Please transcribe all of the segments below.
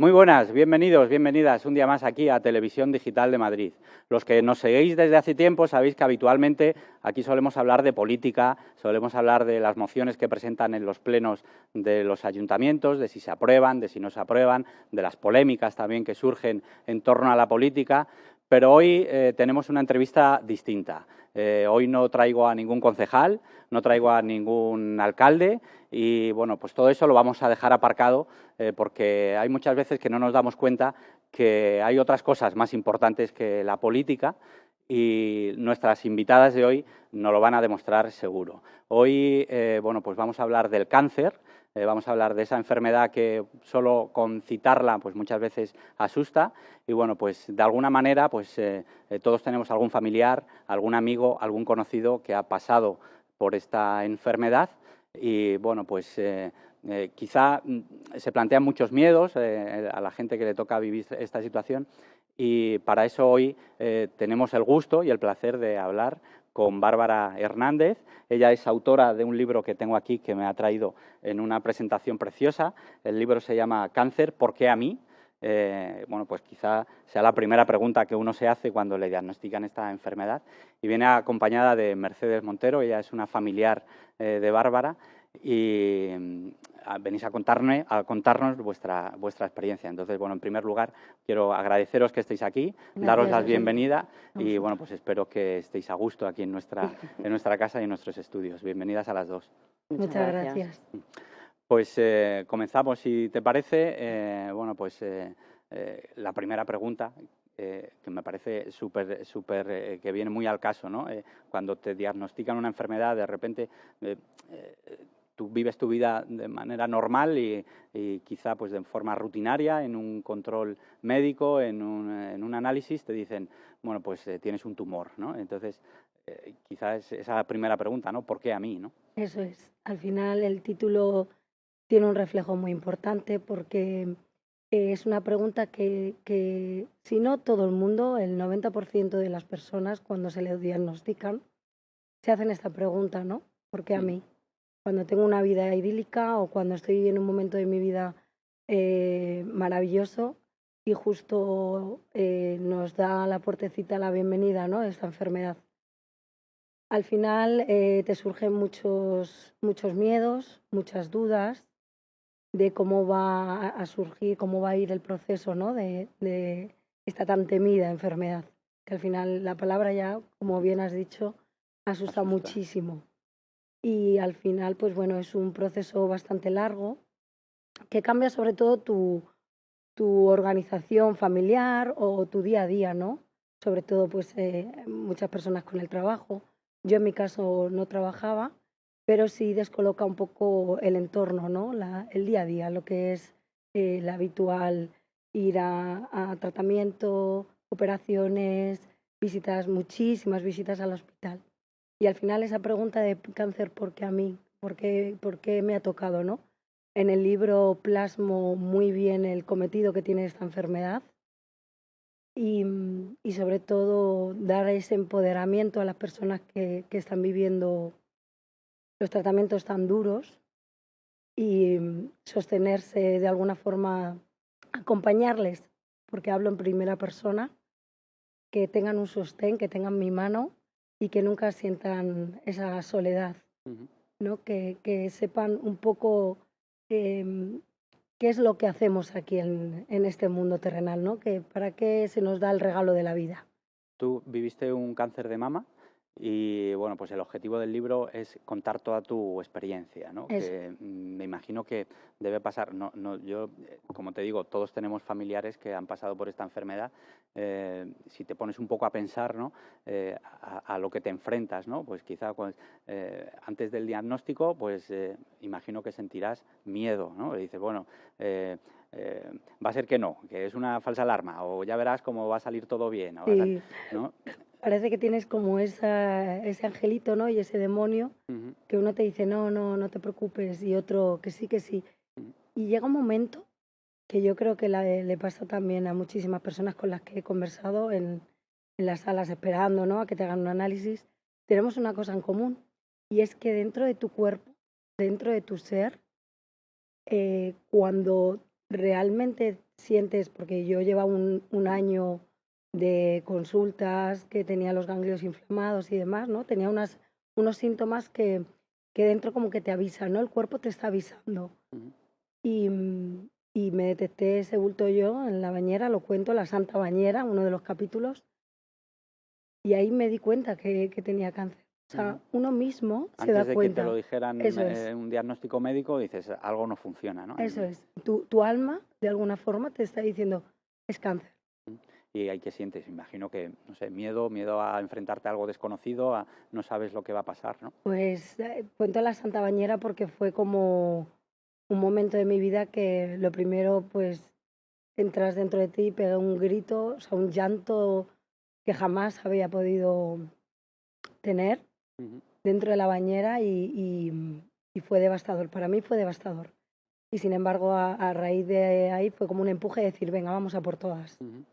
Muy buenas, bienvenidos, bienvenidas un día más aquí a Televisión Digital de Madrid. Los que nos seguís desde hace tiempo sabéis que habitualmente aquí solemos hablar de política, solemos hablar de las mociones que presentan en los plenos de los ayuntamientos, de si se aprueban, de si no se aprueban, de las polémicas también que surgen en torno a la política, pero hoy tenemos una entrevista distinta. Hoy no traigo a ningún concejal, no traigo a ningún alcalde y, bueno, pues todo eso lo vamos a dejar aparcado porque hay muchas veces que no nos damos cuenta que hay otras cosas más importantes que la política y nuestras invitadas de hoy nos lo van a demostrar seguro. Hoy, bueno, pues vamos a hablar del cáncer, vamos a hablar de esa enfermedad que solo con citarla pues muchas veces asusta y, bueno, pues de alguna manera pues todos tenemos algún familiar, algún amigo, algún conocido que ha pasado por esta enfermedad y, bueno, pues quizá se plantean muchos miedos a la gente que le toca vivir esta situación y para eso hoy tenemos el gusto y el placer de hablar con Bárbara Hernández. Ella es autora de un libro que tengo aquí que me ha traído en una presentación preciosa. El libro se llama Cáncer, ¿por qué a mí? Bueno, pues quizá sea la primera pregunta que uno se hace cuando le diagnostican esta enfermedad. Y viene acompañada de Mercedes Montero, ella es una familiar de Bárbara y venís a contarnos vuestra experiencia. Entonces, bueno, en primer lugar, quiero agradeceros que estéis aquí, daros la bienvenida y, bueno, pues espero que estéis a gusto aquí en nuestra casa y en nuestros estudios. Bienvenidas a las dos. Muchas gracias. Pues comenzamos, si te parece. Bueno, pues la primera pregunta, que me parece súper que viene muy al caso, ¿no? Cuando te diagnostican una enfermedad, de repente tú vives tu vida de manera normal y quizá pues de forma rutinaria, en un control médico, en un análisis, te dicen, bueno, pues tienes un tumor, ¿no? Entonces, quizás es esa primera pregunta, ¿no? ¿Por qué a mí, no? Eso es. Al final el título tiene un reflejo muy importante porque es una pregunta que, si no todo el mundo, el 90% de las personas cuando se le diagnostican se hacen esta pregunta, ¿no? ¿Por qué a mí? Cuando tengo una vida idílica o cuando estoy en un momento de mi vida maravilloso y justo nos da la puertecita la bienvenida, ¿no? Esta enfermedad. Al final te surgen muchos miedos, muchas dudas de cómo va a surgir, cómo va a ir el proceso, ¿no? de esta tan temida enfermedad, que al final la palabra ya, como bien has dicho, asusta muchísimo. Y al final, pues bueno, es un proceso bastante largo que cambia sobre todo tu organización familiar o tu día a día, ¿no? Sobre todo, pues muchas personas con el trabajo. Yo en mi caso no trabajaba, pero sí descoloca un poco el entorno, ¿no? El día a día, lo que es el habitual ir a tratamiento, operaciones, visitas, muchísimas visitas al hospital. Y al final esa pregunta de cáncer, ¿por qué a mí? Por qué me ha tocado, no? En el libro plasmo muy bien el cometido que tiene esta enfermedad y sobre todo dar ese empoderamiento a las personas que están viviendo los tratamientos tan duros y sostenerse de alguna forma, acompañarles, porque hablo en primera persona, que tengan un sostén, que tengan mi mano y que nunca sientan esa soledad, ¿no? Que sepan un poco qué es lo que hacemos aquí en este mundo terrenal, ¿no? Que para qué se nos da el regalo de la vida. Tú viviste un cáncer de mama y, bueno, pues el objetivo del libro es contar toda tu experiencia, ¿no? Eso. Que me imagino que debe pasar, yo, como te digo, todos tenemos familiares que han pasado por esta enfermedad. Si te pones un poco a pensar, ¿no? A lo que te enfrentas, ¿no? Pues quizá pues, antes del diagnóstico, pues imagino que sentirás miedo, ¿no? Y dices, bueno, va a ser que no, que es una falsa alarma, o ya verás cómo va a salir todo bien, Sí, ¿no? parece que tienes como ese angelito, ¿no? Y ese demonio que uno te dice, no, no, no te preocupes, y otro que sí, que sí. Y llega un momento que yo creo que le pasa también a muchísimas personas con las que he conversado en las salas esperando, ¿no? A que te hagan un análisis. Tenemos una cosa en común y es que dentro de tu cuerpo, dentro de tu ser, cuando realmente sientes, porque yo llevaba un año de consultas, que tenía los ganglios inflamados y demás, ¿no? Tenía unos síntomas que dentro como que te avisan, ¿no? El cuerpo te está avisando. Ujú. Y, y me detecté ese bulto yo en la bañera, lo cuento, la Santa Bañera, uno de los capítulos, y ahí me di cuenta que tenía cáncer. O sea, Ujú. uno mismo se da Antes de que te lo cuenta. dijeran, Eso es, un diagnóstico médico, dices, algo no funciona, ¿no? eso es. Tu alma, de alguna forma, te está diciendo, es cáncer. ¿Y ahí qué sientes? Imagino que, no sé, miedo a enfrentarte a algo desconocido, a no sabes lo que va a pasar, ¿no? Pues cuento la Santa Bañera porque fue como un momento de mi vida que lo primero, pues entras dentro de ti y pega un grito, o sea, un llanto que jamás había podido tener Ujú. dentro de la bañera y fue devastador. Para mí fue devastador. Y sin embargo, a raíz de ahí fue como un empuje de decir, venga, vamos a por todas. Ujú.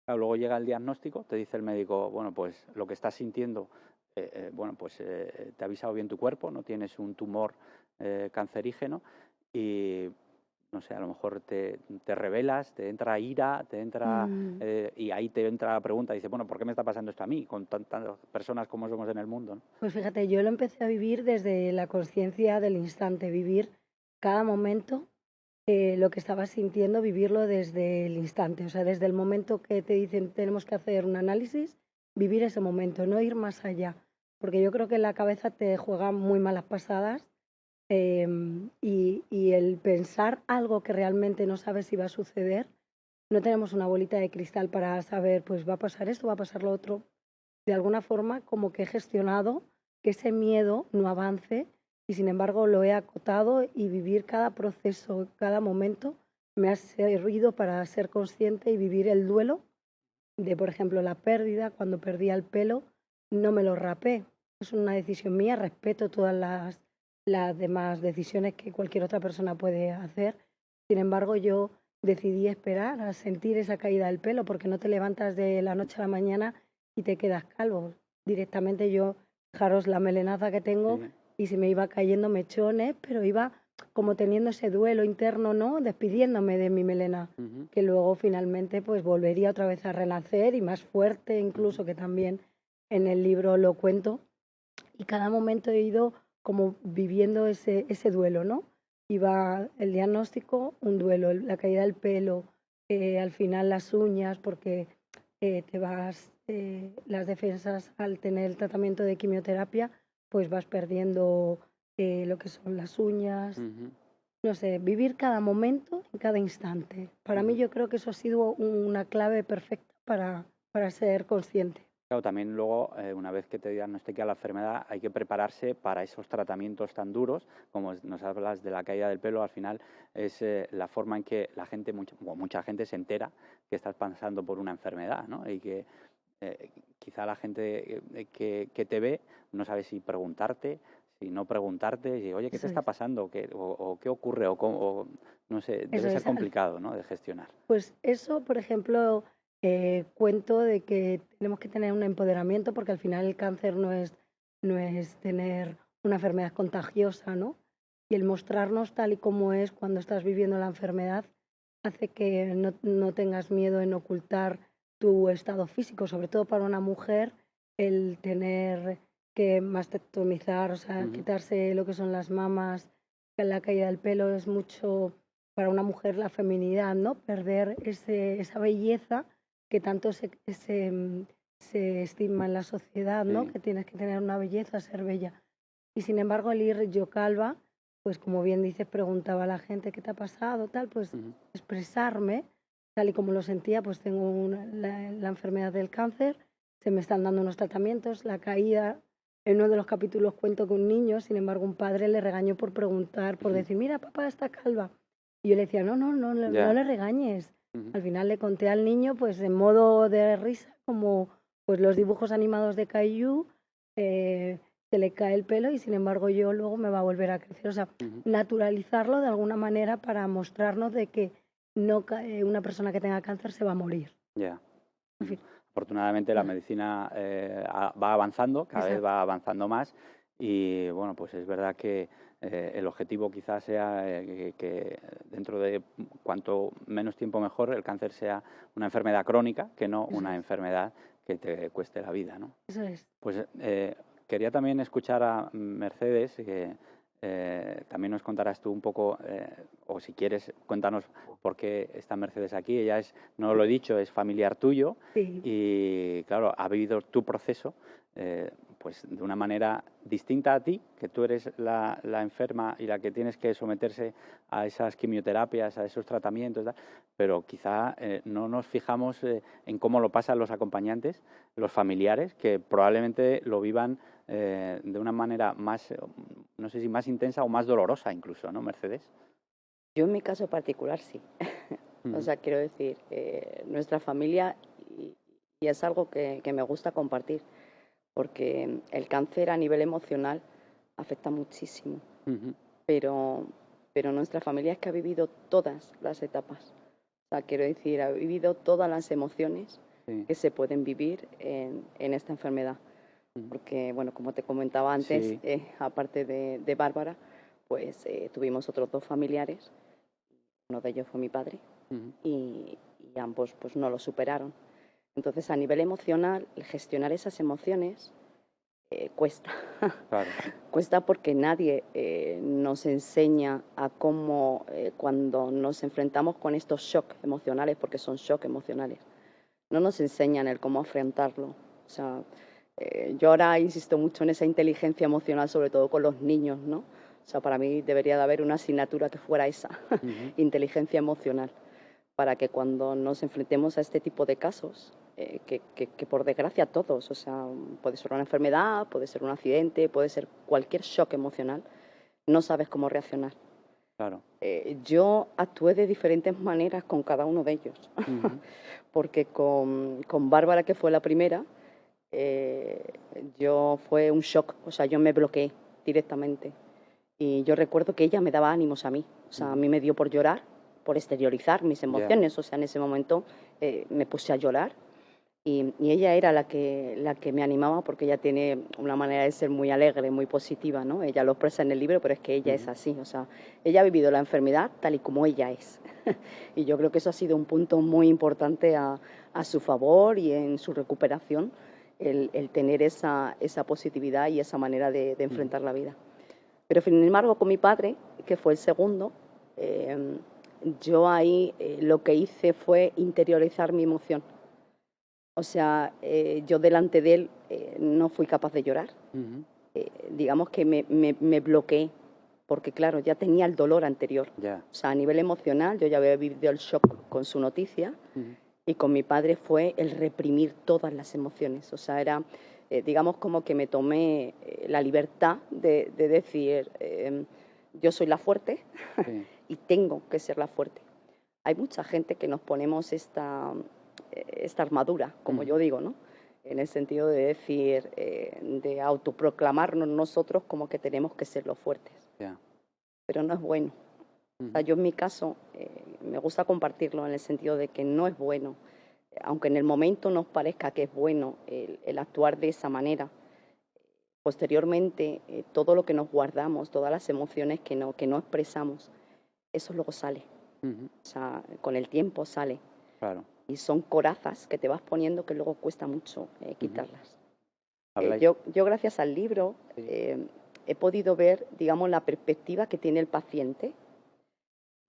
Claro, luego llega el diagnóstico, te dice el médico, bueno, pues lo que estás sintiendo, bueno, pues te ha avisado bien tu cuerpo, no tienes un tumor cancerígeno y, no sé, a lo mejor te rebelas, te entra ira, te entra, Mm, y ahí te entra la pregunta, dice, bueno, ¿por qué me está pasando esto a mí, con tantas personas como somos en el mundo, ¿no? Pues fíjate, yo lo empecé a vivir desde la conciencia del instante, vivir cada momento lo que estabas sintiendo, vivirlo desde el instante, o sea, desde el momento que te dicen tenemos que hacer un análisis, vivir ese momento, no ir más allá, porque yo creo que la cabeza te juega muy malas pasadas y el pensar algo que realmente no sabes si va a suceder, no tenemos una bolita de cristal para saber, pues va a pasar esto, va a pasar lo otro. De alguna forma, como que he gestionado que ese miedo no avance y sin embargo lo he acotado y vivir cada proceso, cada momento me ha servido para ser consciente y vivir el duelo de, por ejemplo, la pérdida. Cuando perdía el pelo, no me lo rapé. Es una decisión mía, respeto todas las demás decisiones que cualquier otra persona puede hacer. Sin embargo, yo decidí esperar a sentir esa caída del pelo porque no te levantas de la noche a la mañana y te quedas calvo. Directamente yo, fijaros la melenaza que tengo Sí. y se me iba cayendo mechones, pero iba como teniendo ese duelo interno, ¿no? Despidiéndome de mi melena Ujú, que luego finalmente pues volvería otra vez a renacer y más fuerte ujú, incluso, que también en el libro lo cuento. Y cada momento he ido como viviendo ese duelo, ¿no? Iba el diagnóstico, un duelo, la caída del pelo, al final las uñas, porque te vas, las defensas al tener el tratamiento de quimioterapia, pues vas perdiendo lo que son las uñas, ujú, no sé, vivir cada momento en cada instante. Para mí ujú. yo creo que eso ha sido una clave perfecta para ser consciente. Claro, también luego, una vez que te diagnostica la enfermedad, hay que prepararse para esos tratamientos tan duros, como nos hablas de la caída del pelo, al final es la forma en que la gente, mucha gente se entera que estás pasando por una enfermedad, ¿no? Y que quizá la gente que te ve no sabe si preguntarte, si no preguntarte, si, oye, ¿qué te Eso está es. pasando? O qué ocurre? No sé, Eso debe ser es. complicado, ¿no?, de gestionar. Pues eso, por ejemplo, cuento de que tenemos que tener un empoderamiento porque al final el cáncer no es tener una enfermedad contagiosa, ¿no? Y el mostrarnos tal y como es cuando estás viviendo la enfermedad hace que no tengas miedo en ocultar tu estado físico, sobre todo para una mujer, el tener que mastectomizar, o sea, Ujú, quitarse lo que son las mamas, la caída del pelo es mucho para una mujer la feminidad, ¿no? Perder esa belleza que tanto se estima en la sociedad, ¿no? sí. Que tienes que tener una belleza, ser bella. Y sin embargo, el ir yo calva, pues como bien dices, preguntaba a la gente, ¿qué te ha pasado? Tal, pues Ujú, expresarme, tal y como lo sentía, pues tengo la enfermedad del cáncer, se me están dando unos tratamientos, la caída. En uno de los capítulos cuento que un niño, sin embargo, un padre le regañó por preguntar, por ujú. decir, mira, papá está calva. Y yo le decía, no, no, no, no Ya. le regañes. Ujú, Al final le conté al niño, pues en modo de risa, como pues los dibujos animados de Caillou, se le cae el pelo y sin embargo yo luego me va a volver a crecer. O sea, ujú. naturalizarlo de alguna manera para mostrarnos de que no una persona que tenga cáncer se va a morir. Ya. En Ujú. fin, Afortunadamente la ah, medicina va avanzando, cada vez exacto. va avanzando más y bueno, pues es verdad que el objetivo quizás sea que dentro de cuanto menos tiempo mejor el cáncer sea una enfermedad crónica, que no una enfermedad que te cueste la vida, ¿no? Eso es. Pues quería también escuchar a Mercedes, que también nos contarás tú un poco, o si quieres, cuéntanos por qué está Mercedes aquí. Ella es, no lo he dicho, es familiar tuyo Sí. y, claro, ha vivido tu proceso pues de una manera distinta a ti, que tú eres la enferma y la que tienes que someterse a esas quimioterapias, a esos tratamientos, tal, pero quizá no nos fijamos en cómo lo pasan los acompañantes, los familiares, que probablemente lo vivan de una manera más, no sé si más intensa o más dolorosa incluso, ¿no, Mercedes? Yo en mi caso particular sí. O sea, quiero decir, nuestra familia, y es algo que me gusta compartir, porque el cáncer a nivel emocional afecta muchísimo, pero, pero nuestra familia es que ha vivido todas las etapas. O sea, quiero decir, ha vivido todas las emociones Sí. que se pueden vivir en esta enfermedad. Porque, bueno, como te comentaba antes, Sí. aparte de Bárbara, pues tuvimos otros dos familiares. Uno de ellos fue mi padre y ambos pues no lo superaron. Entonces, a nivel emocional, el gestionar esas emociones cuesta. Claro. Cuesta porque nadie nos enseña a cómo, cuando nos enfrentamos con estos shocks emocionales, porque son shocks emocionales, no nos enseñan el cómo afrontarlo. O sea, yo ahora insisto mucho en esa inteligencia emocional, sobre todo con los niños, ¿no? O sea, para mí debería de haber una asignatura que fuera esa, inteligencia emocional, para que cuando nos enfrentemos a este tipo de casos, que por desgracia todos, o sea, puede ser una enfermedad, puede ser un accidente, puede ser cualquier shock emocional, no sabes cómo reaccionar. Claro. Yo actué de diferentes maneras con cada uno de ellos, porque con Bárbara, que fue la primera, yo fue un shock, o sea, yo me bloqueé directamente. Y yo recuerdo que ella me daba ánimos a mí, o sea, a mí me dio por llorar, por exteriorizar mis emociones, o sea, en ese momento me puse a llorar y ella era la que me animaba porque ella tiene una manera de ser muy alegre, muy positiva, ¿no? Ella lo expresa en el libro, pero es que ella es así, o sea, ella ha vivido la enfermedad tal y como ella es. Y yo creo que eso ha sido un punto muy importante a su favor y en su recuperación, el tener esa positividad y esa manera de enfrentar la vida. Pero sin embargo, con mi padre, que fue el segundo, yo ahí lo que hice fue interiorizar mi emoción. O sea, yo delante de él no fui capaz de llorar. Digamos que me bloqueé, porque claro, ya tenía el dolor anterior. O sea, a nivel emocional, yo ya había vivido el shock con su noticia, y con mi padre fue el reprimir todas las emociones. O sea, era, digamos, como que me tomé la libertad de decir, yo soy la fuerte y tengo que ser la fuerte. Hay mucha gente que nos ponemos esta armadura, como yo digo, ¿no? En el sentido de decir, de autoproclamarnos nosotros como que tenemos que ser los fuertes. Pero no es bueno. O sea, yo en mi caso me gusta compartirlo en el sentido de que no es bueno, aunque en el momento nos parezca que es bueno el actuar de esa manera. Posteriormente, todo lo que nos guardamos, todas las emociones que no expresamos, eso luego sale. O sea, con el tiempo sale. Claro. Y son corazas que te vas poniendo que luego cuesta mucho quitarlas. Habláis. Yo gracias al libro he podido ver, digamos, la perspectiva que tiene el paciente,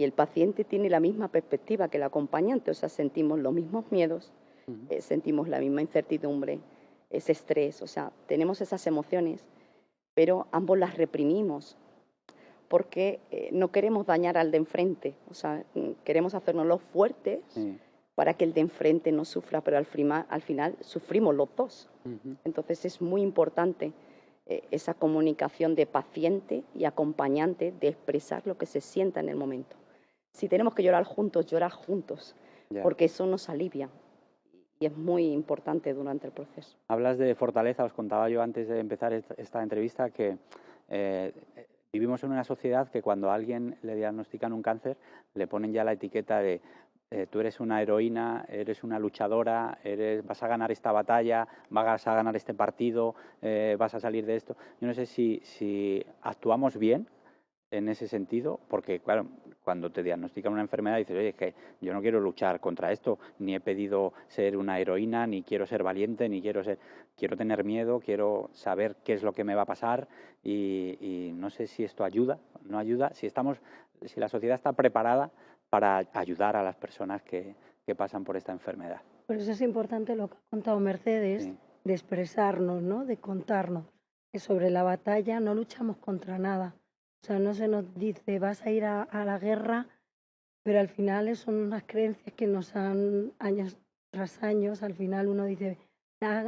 y el paciente tiene la misma perspectiva que el acompañante, o sea, sentimos los mismos miedos, sentimos la misma incertidumbre, ese estrés, o sea, tenemos esas emociones, pero ambos las reprimimos porque no queremos dañar al de enfrente, o sea, queremos hacernos los fuertes para que el de enfrente no sufra, pero al final sufrimos los dos. Entonces es muy importante esa comunicación de paciente y acompañante, de expresar lo que se sienta en el momento. Si tenemos que llorar juntos, porque eso nos alivia y es muy importante durante el proceso. Hablas de fortaleza, os contaba yo antes de empezar esta entrevista que vivimos en una sociedad que cuando a alguien le diagnostican un cáncer le ponen ya la etiqueta de tú eres una heroína, eres una luchadora, vas a ganar esta batalla, vas a ganar este partido, vas a salir de esto. Yo no sé si actuamos bien en ese sentido? Porque, claro, cuando te diagnostican una enfermedad dices, oye, es que yo no quiero luchar contra esto, ni he pedido ser una heroína, ni quiero ser valiente, ni quiero tener miedo, quiero saber qué es lo que me va a pasar y no sé si esto ayuda, no ayuda, si la sociedad está preparada para ayudar a las personas que pasan por esta enfermedad. Por eso es importante lo que ha contado Mercedes, Sí. de expresarnos, ¿no? De contarnos que sobre la batalla no luchamos contra nada. O sea, no se nos dice vas a ir a la guerra, pero al final son unas creencias que nos han, años tras años, al final uno dice, ha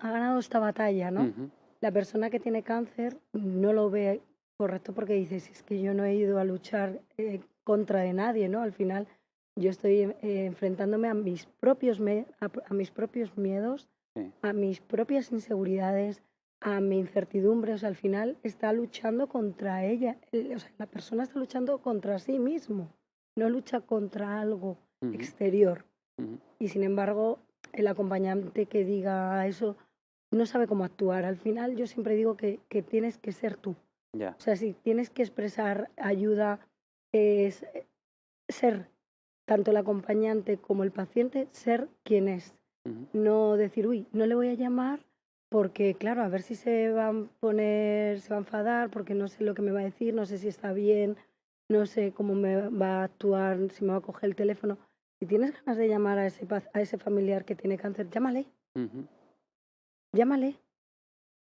ganado esta batalla, ¿no? Ujú. La persona que tiene cáncer no lo ve correcto porque dice, si es que yo no he ido a luchar contra de nadie, ¿no? Al final yo estoy enfrentándome a mis propios, a mis propios miedos, Sí. a mis propias inseguridades, a mi incertidumbre. O sea, al final está luchando contra ella. O sea, la persona está luchando contra sí mismo, no lucha contra algo Ujú. exterior. Ujú. Y sin embargo, el acompañante que diga eso no sabe cómo actuar. Al final yo siempre digo que tienes que ser tú. Ya. O sea, si tienes que expresar ayuda, es ser tanto el acompañante como el paciente, ser quien es. Ujú. No decir, uy, no le voy a llamar porque, claro, a ver si se va a poner, se va a enfadar porque no sé lo que me va a decir, no sé si está bien, no sé cómo me va a actuar, si me va a coger el teléfono. Si tienes ganas de llamar a ese familiar que tiene cáncer, llámale, Ujú. llámale.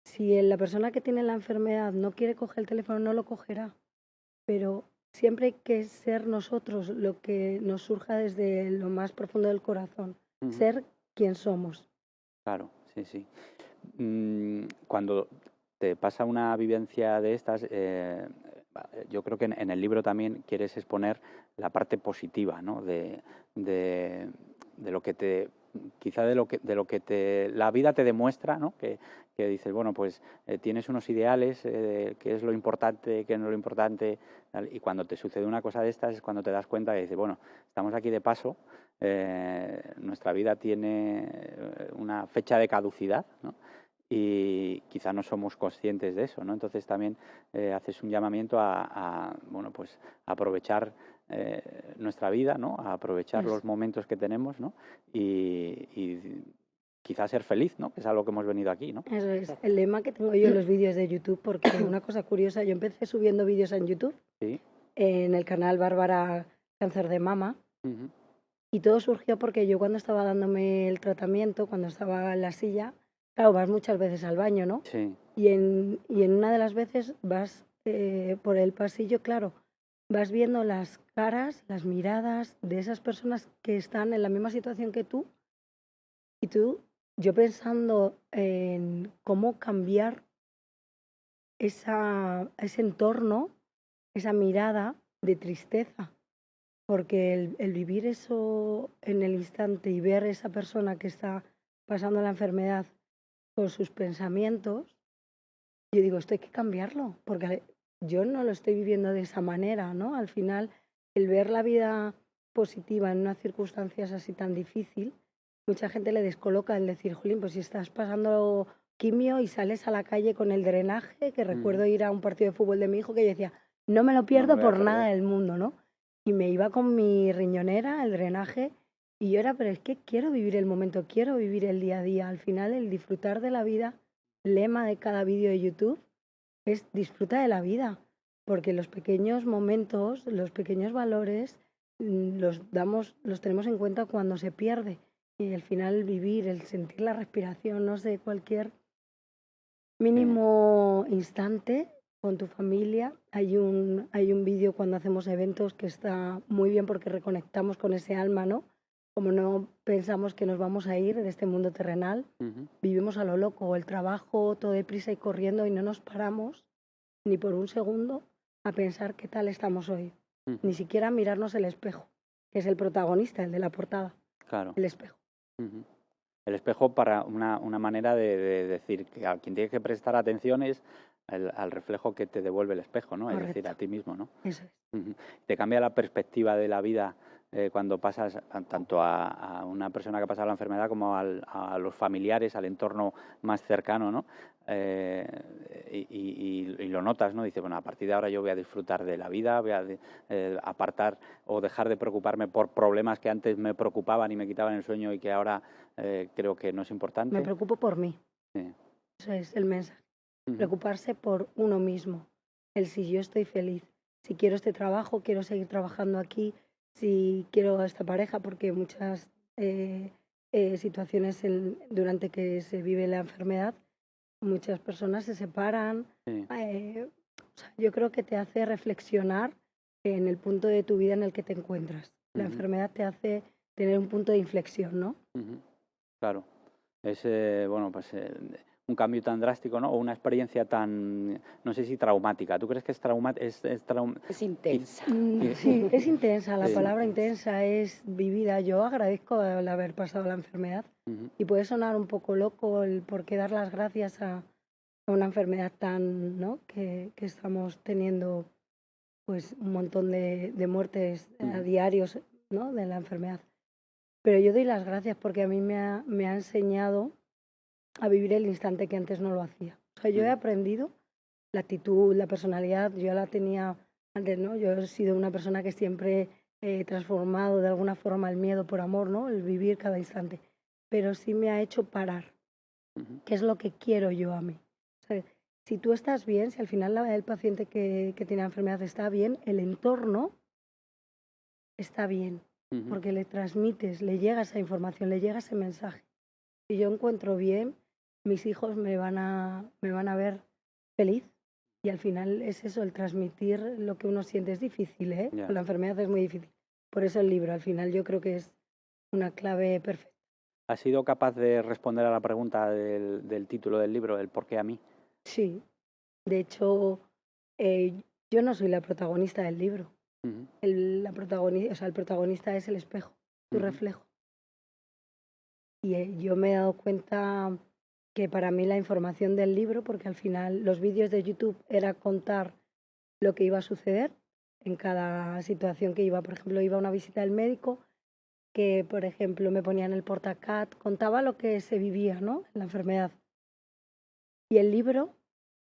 Si la persona que tiene la enfermedad no quiere coger el teléfono, no lo cogerá. Pero siempre hay que ser nosotros lo que nos surja desde lo más profundo del corazón. Ujú. Ser quien somos. Claro, sí, sí. Cuando te pasa una vivencia de estas, yo creo que en el libro también quieres exponer la parte positiva, ¿no? De lo que quizá de lo que la vida te demuestra, ¿no? Que dices, bueno, pues tienes unos ideales, qué es lo importante, qué no es lo importante, y cuando te sucede una cosa de estas es cuando te das cuenta que dices, bueno, estamos aquí de paso, nuestra vida tiene una fecha de caducidad, ¿no? Y quizá no somos conscientes de eso, ¿no? Entonces también haces un llamamiento bueno, pues aprovechar nuestra vida, ¿no? A aprovechar los momentos que tenemos, ¿no? Y quizás ser feliz, ¿no? Que es algo que hemos venido aquí, ¿no? Eso es el lema que tengo yo en los vídeos de YouTube, porque una cosa curiosa, yo empecé subiendo vídeos en YouTube, Sí. en el canal Bárbara Cáncer de Mama, Ujú. y todo surgió porque yo cuando estaba dándome el tratamiento, cuando estaba en la silla, claro, vas muchas veces al baño, ¿no? Sí. Y en una de las veces vas por el pasillo, claro, vas viendo las caras, las miradas de esas personas que están en la misma situación que tú, y yo pensando en cómo cambiar ese entorno, esa mirada de tristeza, porque el vivir eso en el instante y ver esa persona que está pasando la enfermedad con sus pensamientos, yo digo, esto hay que cambiarlo, porque yo no lo estoy viviendo de esa manera, ¿no? Al final, el ver la vida positiva en unas circunstancias así tan difícil, mucha gente le descoloca el decir, jolín, pues si estás pasando quimio y sales a la calle con el drenaje, que Ujú. recuerdo ir a un partido de fútbol de mi hijo que yo decía, no me lo No me pierdo lo voy a por nada perder. del mundo, ¿no? Y me iba con mi riñonera, el drenaje, y yo era, pero es que quiero vivir el momento, quiero vivir el día a día. Al final, el disfrutar de la vida, lema de cada vídeo de YouTube, es disfruta de la vida, porque los pequeños momentos, los pequeños valores, los tenemos en cuenta cuando se pierde. Y al final el vivir, el sentir la respiración, no sé, cualquier Sí. mínimo instante con tu familia. Hay un vídeo cuando hacemos eventos que está muy bien porque reconectamos con ese alma, ¿no? Como no pensamos que nos vamos a ir de este mundo terrenal, Ujú. vivimos a lo loco, el trabajo, todo deprisa y corriendo y no nos paramos ni por un segundo a pensar qué tal estamos hoy. Ni Ujú. siquiera a mirarnos el espejo, que es el protagonista, el de la portada, Claro. el espejo. Ujú. El espejo para una manera de decir que a quien tienes que prestar atención es al reflejo que te devuelve el espejo, ¿no? Es decir, Correcto, a ti mismo, ¿no? eso es. Ujú. Te cambia la perspectiva de la vida cuando pasas tanto a una persona que ha pasado la enfermedad como a los familiares, al entorno más cercano, ¿no? Y lo notas, ¿no? Dice, bueno, a partir de ahora yo voy a disfrutar de la vida, voy a apartar o dejar de preocuparme por problemas que antes me preocupaban y me quitaban el sueño y que ahora creo que no es importante. Me preocupo por mí. Sí. Eso es el mensaje. Ujú. Preocuparse por uno mismo. El si yo estoy feliz, si quiero este trabajo, quiero seguir trabajando aquí, si quiero a esta pareja, porque muchas situaciones durante que se vive la enfermedad, muchas personas se separan. Sí. O sea, yo creo que te hace reflexionar en el punto de tu vida en el que te encuentras. La Ujú. enfermedad te hace tener un punto de inflexión, ¿no? Ujú. Claro. Es bueno, pues un cambio tan drástico, ¿no? O una experiencia tan, no sé si traumática. ¿Tú crees que es traumática? Es intensa. Sí, es intensa, la Sí. palabra intensa es vivida. Yo agradezco el haber pasado la enfermedad Ujú. y puede sonar un poco loco el por qué dar las gracias a una enfermedad tan, ¿no? Que estamos teniendo pues un montón de muertes a diarios, ¿no? De la enfermedad. Pero yo doy las gracias porque a mí me ha enseñado a vivir el instante que antes no lo hacía. O sea, yo he aprendido la actitud, la personalidad, yo la tenía antes, ¿no? Yo he sido una persona que siempre he transformado de alguna forma el miedo por amor, ¿no? El vivir cada instante. Pero sí me ha hecho parar. Ujú. ¿Qué es lo que quiero yo a mí? O sea, si tú estás bien, si al final el paciente que tiene la enfermedad está bien, el entorno está bien, Ujú. porque le transmites, le llega esa información, le llega ese mensaje. Si yo encuentro bien, mis hijos me van a ver feliz. Y al final es eso, el transmitir lo que uno siente es difícil, ¿eh? Ya. Con la enfermedad es muy difícil. Por eso el libro, al final yo creo que es una clave perfecta. ¿Has sido capaz de responder a la pregunta del título del libro, el por qué a mí? Sí, de hecho, yo no soy la protagonista del libro. Ujú. El protagonista es el espejo, tu Ujú. reflejo. Y yo me he dado cuenta que para mí la información del libro, porque al final los vídeos de YouTube era contar lo que iba a suceder en cada situación que iba. Por ejemplo, iba a una visita del médico, que por ejemplo me ponían el portacat, contaba lo que se vivía, ¿no? En la enfermedad. Y el libro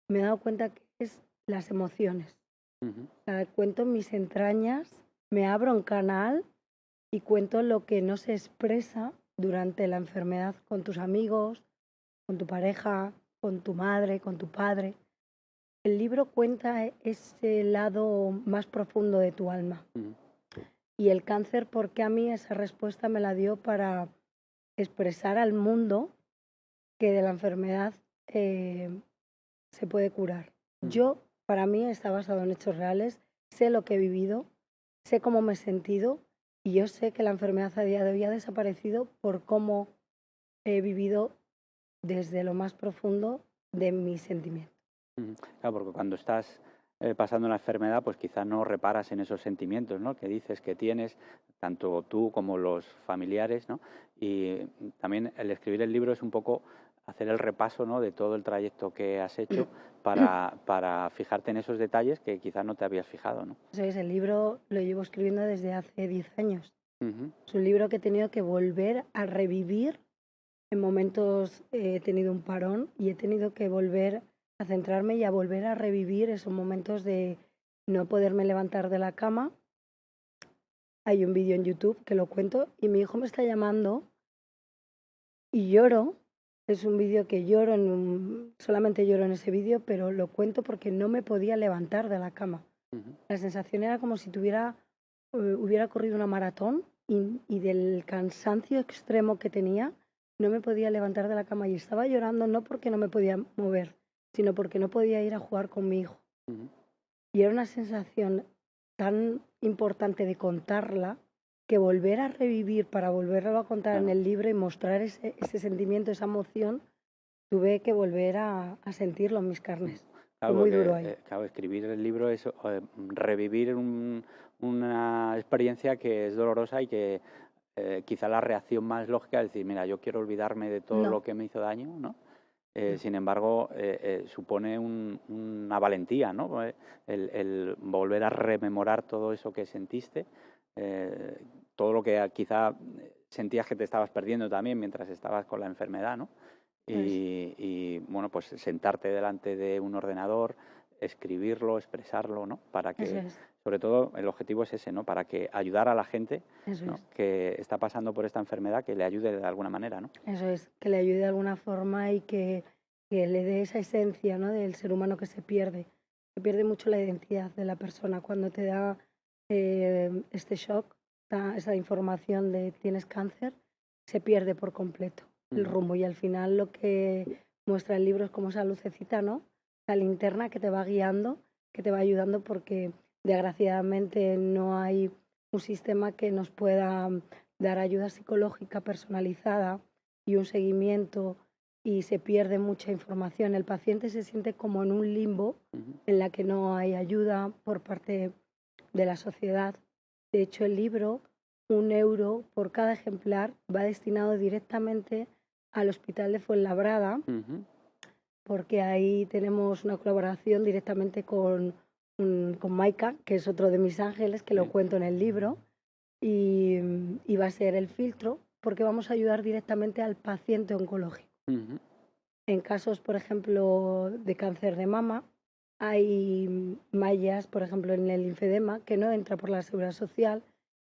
me he dado cuenta que es las emociones. Ujú. O sea, cuento mis entrañas, me abro un canal y cuento lo que no se expresa durante la enfermedad con tus amigos, con tu pareja, con tu madre, con tu padre. El libro cuenta ese lado más profundo de tu alma. Ujú. Y el cáncer, porque a mí esa respuesta me la dio para expresar al mundo que de la enfermedad se puede curar. Ujú. Yo, para mí, está basado en hechos reales, sé lo que he vivido, sé cómo me he sentido y yo sé que la enfermedad a día de hoy ha desaparecido por cómo he vivido desde lo más profundo de mis sentimientos. Ujú. Claro, porque cuando estás pasando la enfermedad, pues quizá no reparas en esos sentimientos, ¿no? Que dices que tienes, tanto tú como los familiares, ¿no? Y también el escribir el libro es un poco hacer el repaso, ¿no? De todo el trayecto que has hecho para fijarte en esos detalles que quizás no te habías fijado, ¿no? Eso es, el libro lo llevo escribiendo desde hace 10 años. Ujú. Es un libro que he tenido que volver a revivir. En momentos he tenido un parón y he tenido que volver a centrarme y a volver a revivir esos momentos de no poderme levantar de la cama. Hay un vídeo en YouTube que lo cuento y mi hijo me está llamando y lloro. Es un vídeo que lloro, solamente lloro en ese vídeo, pero lo cuento porque no me podía levantar de la cama. Ujú. La sensación era como si hubiera corrido una maratón y del cansancio extremo que tenía, no me podía levantar de la cama y estaba llorando no porque no me podía mover, sino porque no podía ir a jugar con mi hijo. Ujú. Y era una sensación tan importante de contarla que volver a revivir para volverlo a contar en Claro. el libro y mostrar ese sentimiento, esa emoción, tuve que volver a sentirlo en mis carnes. Fue Claro, muy duro porque ahí. claro, escribir el libro es revivir una experiencia que es dolorosa y que quizá la reacción más lógica es decir, mira, yo quiero olvidarme de todo No, lo que me hizo daño, ¿no? Sin embargo, supone una valentía, ¿no? El volver a rememorar todo eso que sentiste, todo lo que quizá sentías que te estabas perdiendo también mientras estabas con la enfermedad, ¿no? Y bueno, pues sentarte delante de un ordenador, escribirlo, expresarlo, ¿no? Para Eso que, es, sobre todo, el objetivo es ese, ¿no? Para que ayudar a la gente, eso ¿no? es. Que está pasando por esta enfermedad, que le ayude de alguna manera, ¿no? Eso es, que le ayude de alguna forma y que le dé esa esencia, ¿no? Del ser humano que se pierde. Se pierde mucho la identidad de la persona cuando te da este shock, esa información de tienes cáncer, se pierde por completo el rumbo. Y al final lo que muestra el libro es como esa lucecita, ¿no? La linterna que te va guiando, que te va ayudando, porque desgraciadamente no hay un sistema que nos pueda dar ayuda psicológica personalizada y un seguimiento, y se pierde mucha información. El paciente se siente como en un limbo en la que no hay ayuda por parte de la sociedad. De hecho, el libro, 1 euro por cada ejemplar, va destinado directamente al Hospital de Fuenlabrada, porque ahí tenemos una colaboración directamente con Maika, que es otro de mis ángeles, que lo cuento en el libro, y va a ser el filtro, porque vamos a ayudar directamente al paciente oncológico. En casos, por ejemplo, de cáncer de mama, hay mallas, por ejemplo, en el linfedema, que no entra por la seguridad social,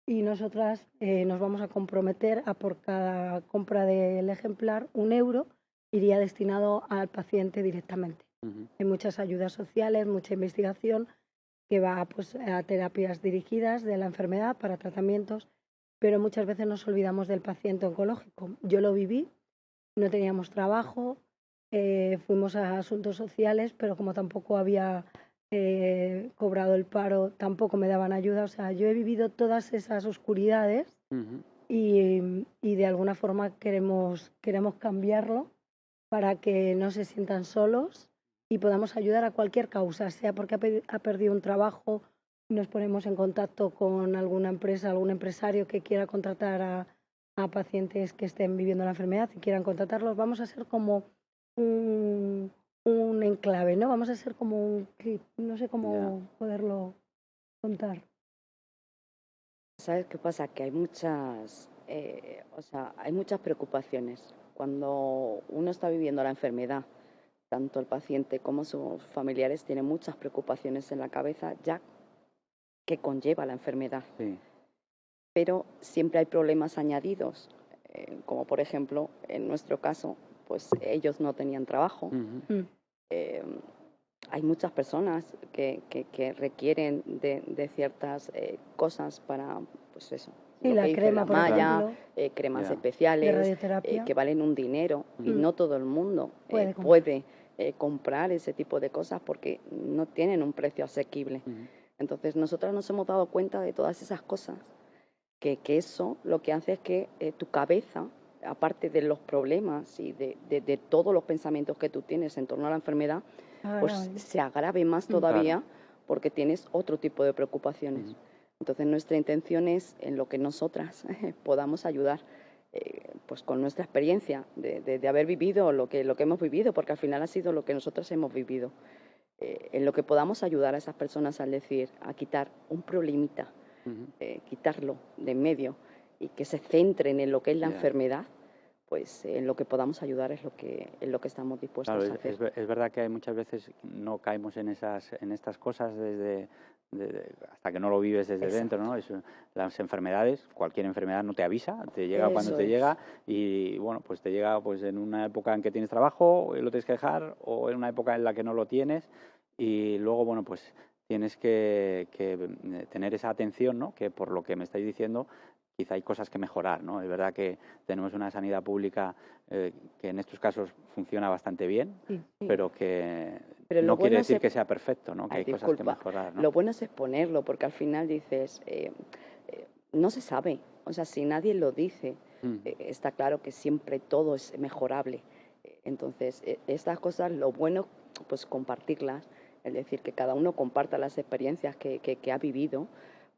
y nosotras nos vamos a comprometer a, por cada compra del ejemplar, 1 euro iría destinado al paciente directamente. Hay muchas ayudas sociales, mucha investigación que va, pues, a terapias dirigidas de la enfermedad para tratamientos, pero muchas veces nos olvidamos del paciente oncológico. Yo lo viví, no teníamos trabajo, fuimos a asuntos sociales, pero como tampoco había cobrado el paro, tampoco me daban ayuda. O sea, yo he vivido todas esas oscuridades y de alguna forma queremos cambiarlo para que no se sientan solos y podamos ayudar a cualquier causa, sea porque ha perdido un trabajo, nos ponemos en contacto con alguna empresa, algún empresario que quiera contratar a pacientes que estén viviendo la enfermedad y quieran contratarlos. Vamos a ser como un enclave, ¿no? Vamos a ser como un clip, no sé cómo poderlo contar. ¿Sabes qué pasa? Que hay hay muchas preocupaciones. Cuando uno está viviendo la enfermedad, tanto el paciente como sus familiares tienen muchas preocupaciones en la cabeza ya que conlleva la enfermedad. Sí. Pero siempre hay problemas añadidos, como por ejemplo, en nuestro caso, pues ellos no tenían trabajo. Eh, hay muchas personas que requieren de ciertas cosas para, pues eso, Sí, lo que la dice crema, la por malla, ejemplo, cremas Ya. de especiales, radioterapia, que valen un dinero y no todo el mundo puede comprar. puede comprar ese tipo de cosas porque no tienen un precio asequible. Entonces nosotras nos hemos dado cuenta de todas esas cosas, que eso lo que hace es que tu cabeza, aparte de los problemas y de todos los pensamientos que tú tienes en torno a la enfermedad, pues se agrave más todavía porque tienes otro tipo de preocupaciones. Entonces nuestra intención es, en lo que nosotras podamos ayudar, pues con nuestra experiencia de haber vivido lo que hemos vivido, porque al final ha sido lo que nosotras hemos vivido, en lo que podamos ayudar a esas personas al decir, a quitar un problemita, quitarlo de en medio y que se centren en lo que es la enfermedad, pues en lo que podamos ayudar es lo que estamos dispuestos a hacer. Es verdad que hay muchas veces no caemos en estas cosas hasta que no lo vives desde dentro, ¿no? Las enfermedades, cualquier enfermedad no te avisa, te llega cuando te llega y bueno, pues te llega pues en una época en que tienes trabajo y lo tienes que dejar, o en una época en la que no lo tienes, y luego bueno, pues tienes que tener esa atención, ¿no? Que por lo que me estáis diciendo, quizá hay cosas que mejorar, ¿no? Es verdad que tenemos una sanidad pública que en estos casos funciona bastante bien, pero que no quiere decir que sea perfecto, ¿no? Que hay cosas que mejorar, ¿no? Lo bueno es exponerlo, porque al final dices, no se sabe, o sea, si nadie lo dice, está claro que siempre todo es mejorable. Entonces, estas cosas, lo bueno, pues compartirlas, es decir, que cada uno comparta las experiencias que ha vivido,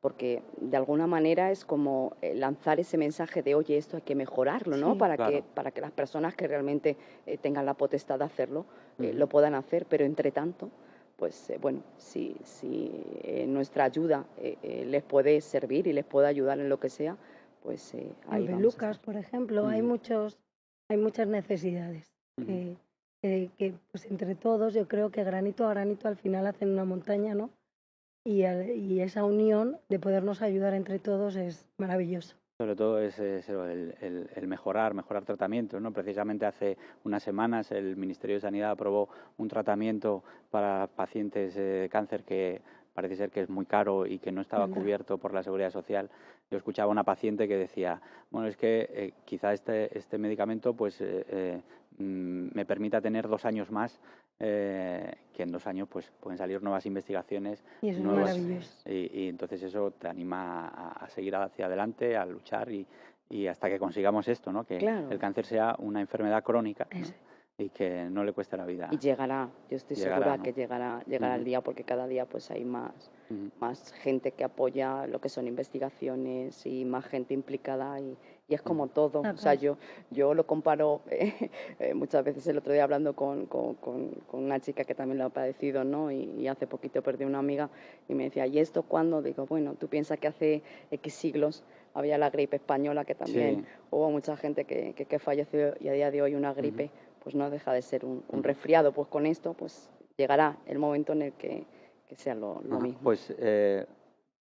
porque de alguna manera es como lanzar ese mensaje de, oye, esto hay que mejorarlo, ¿no? Sí. Claro. Para que las personas que realmente tengan la potestad de hacerlo, Ujú. lo puedan hacer, pero entre tanto, pues bueno, si nuestra ayuda les puede servir y les puede ayudar en lo que sea, pues En ahí vamos a pelucas, estar. por ejemplo, Ujú. hay muchas necesidades Ujú. que, pues entre todos, yo creo que granito a granito al final hacen una montaña, ¿no? Y esa unión de podernos ayudar entre todos es maravilloso. Sobre todo es eso, el mejorar tratamientos, ¿no? Precisamente hace unas semanas el Ministerio de Sanidad aprobó un tratamiento para pacientes de cáncer que parece ser que es muy caro y que no estaba ¿Verdad? cubierto por la Seguridad Social. Yo escuchaba a una paciente que decía, bueno, es que quizá este medicamento pues me permita tener 2 años más, que en 2 años pues pueden salir nuevas investigaciones, Y eso es nuevas maravilloso. y entonces eso te anima a seguir hacia adelante, a luchar y hasta que consigamos esto, ¿no? Que el Claro, cáncer sea una enfermedad crónica, ¿no? Eso. Y que no le cueste la y vida. llegará, yo estoy Llegará, segura ¿no? que llegará el Ujú, día porque cada día pues hay ujú, más gente que apoya lo que son investigaciones y más gente implicada y es ujú, como todo. Una O sea, paz. yo lo comparo muchas veces el otro día hablando con una chica que también lo ha padecido, ¿no? Y hace poquito perdí una amiga y me decía, ¿y esto cuándo? Digo, bueno, tú piensas que hace X siglos había la gripe española, que también sí, hubo mucha gente que falleció y a día de hoy una ujú, gripe pues no deja de ser un ujú. resfriado. Pues con esto pues llegará el momento en el que sea lo Ajá. mismo. Pues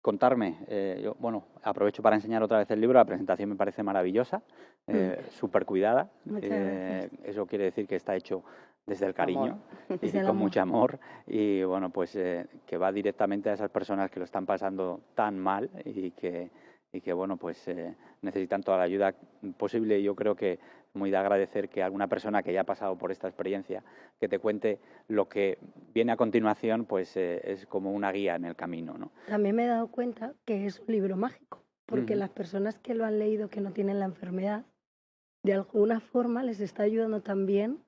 contarme, yo, bueno, aprovecho para enseñar otra vez el libro, la presentación me parece maravillosa, Mm. súper cuidada, Muchas gracias. eso quiere decir que está hecho desde el Amor. cariño Desde y el con amor. mucho amor y bueno, pues que va directamente a esas personas que lo están pasando tan mal y que bueno, pues necesitan toda la ayuda posible. Yo creo que muy de agradecer que alguna persona que ya ha pasado por esta experiencia, que te cuente lo que viene a continuación, pues es como una guía en el camino, ¿no? También me he dado cuenta que es un libro mágico, porque Ujú, las personas que lo han leído que no tienen la enfermedad, de alguna forma les está ayudando también.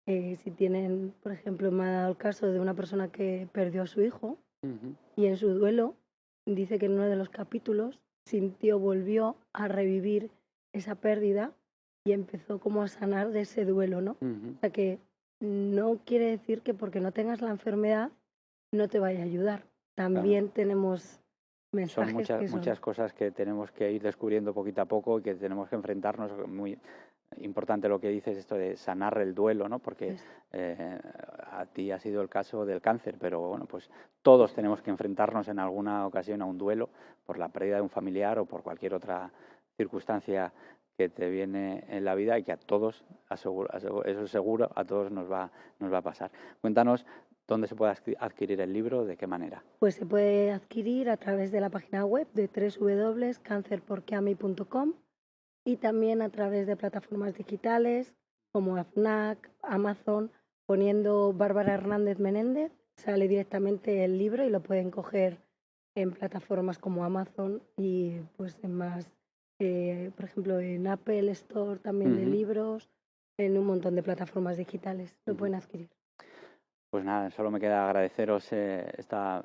Si tienen, por ejemplo, me ha dado el caso de una persona que perdió a su hijo ujú, y en su duelo dice que en uno de los capítulos volvió a revivir esa pérdida y empezó como a sanar de ese duelo, ¿no? ujú. O sea que no quiere decir que porque no tengas la enfermedad no te vaya a ayudar. Claro. También tenemos Son mensajes que muchas son cosas que tenemos que ir descubriendo poquito a poco y que tenemos que enfrentarnos. Muy importante lo que dices, esto de sanar el duelo, ¿no? Porque eso. eh, a ti ha sido el caso del cáncer, pero bueno, pues todos tenemos que enfrentarnos en alguna ocasión a un duelo por la pérdida de un familiar o por cualquier otra circunstancia que te viene en la vida y que a todos, eso seguro, a todos nos va a pasar. Cuéntanos dónde se puede adquirir el libro, de qué manera. Pues se puede adquirir a través de la página web de www.cancerporqueami.com y también a través de plataformas digitales como AFNAC, Amazon, poniendo Bárbara Hernández Menéndez, sale directamente el libro y lo pueden coger en plataformas como Amazon y pues en más, por ejemplo, en Apple Store también de Ujú, libros, en un montón de plataformas digitales lo ujú. pueden adquirir. Pues nada, solo me queda agradeceros esta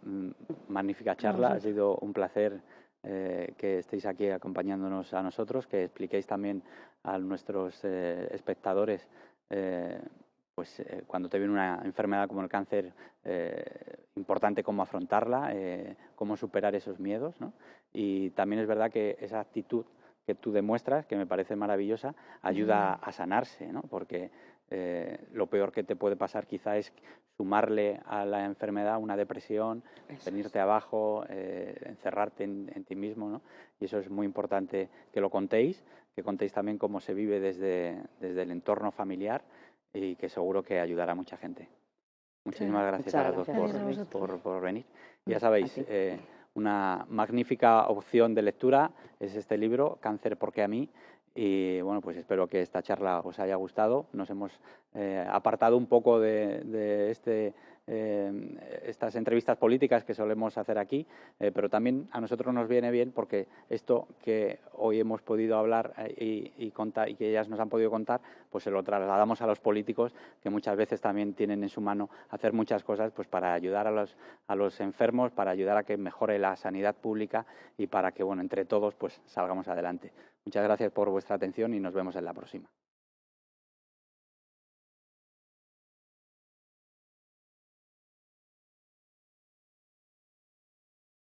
magnífica A charla. Ha vosotros. sido un placer que estéis aquí acompañándonos a nosotros, que expliquéis también a nuestros espectadores, eh, pues cuando te viene una enfermedad como el cáncer, importante cómo afrontarla, cómo superar esos miedos, ¿no? Y también es verdad que esa actitud que tú demuestras, que me parece maravillosa, Muchas ayuda gracias. a sanarse, ¿no? Porque lo peor que te puede pasar quizá es sumarle a la enfermedad una depresión, Eso es. venirte abajo, encerrarte en ti mismo, ¿no? Y eso es muy importante que contéis también cómo se vive desde el entorno familiar y que seguro que ayudará a mucha gente. Muchas Muchísimas gracias. gracias a Muchas las dos gracias, Gracias José a Luis. vosotros. por venir. Ya A sabéis, ti. una magnífica opción de lectura es este libro, Cáncer, ¿por qué a mí? Y bueno, pues espero que esta charla os haya gustado. Nos hemos apartado un poco de este estas entrevistas políticas que solemos hacer aquí, pero también a nosotros nos viene bien porque esto que hoy hemos podido hablar y contar y que ellas nos han podido contar, pues se lo trasladamos a los políticos, que muchas veces también tienen en su mano hacer muchas cosas pues para ayudar a los enfermos, para ayudar a que mejore la sanidad pública y para que, bueno, entre todos pues salgamos adelante. Muchas gracias por vuestra atención y nos vemos en la próxima.